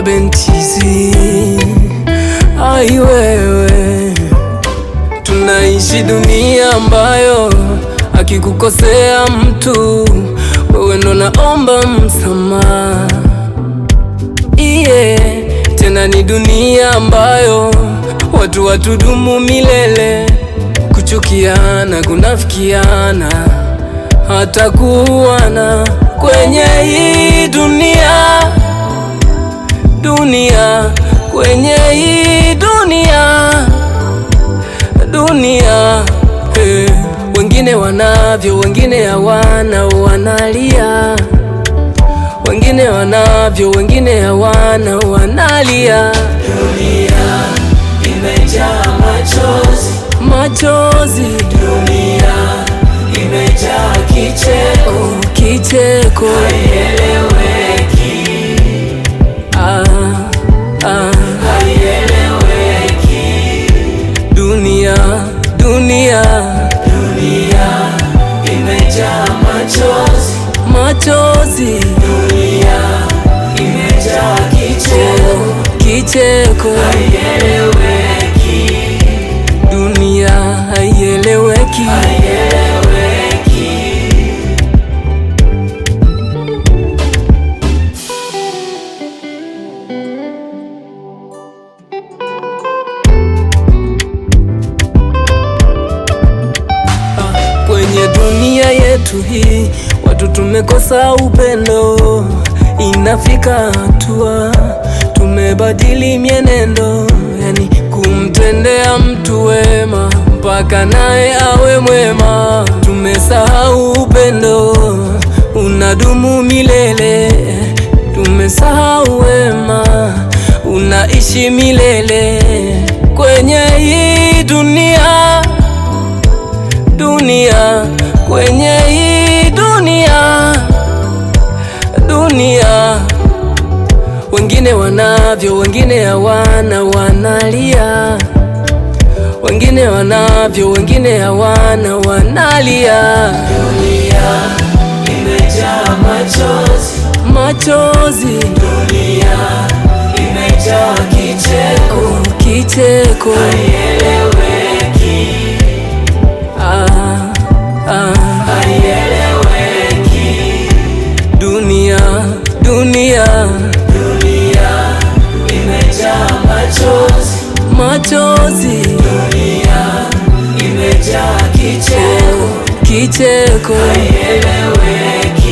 Bentizi. Ai wewe, tunaishi dunia ambayo akikukosea mtu wewe ndo naomba msamaha. Tena ni dunia ambayo watu watudumu milele, kuchukiana, kunafikiana, hata kuuana kwenye hii dunia. Kwenye hii dunia. Wengine wanavyo, wengine hawana, wanalia. Wengine wanavyo, wengine hawana, wanalia. Dunia imejaa machozi. Dunia imejaa kicheko. Haieleweki. Haieleweki. Dunia imejaa machozi. Dunia imejaa kicheko. Haieleweki. Dunia haieleweki. Kwenye dunia yetu hii watu tumekosa upendo, inafika hatua tumebadili mienendo, yani kumtendea mtu wema mpaka naye awe mwema. Tumesahau upendo unadumu milele, tumesahau wema unaishi milele. Kwenye hii dunia, kwenye hii dunia. Wengine wanavyo, wengine hawana, wanalia. Wengine wanavyo, wengine hawana, wanalia. Dunia imejaa machozi. Dunia imejaa kicheko. Haieleweki. Haieleweki. Dunia imejaa machozi. Dunia imejaa kicheko. Haieleweki.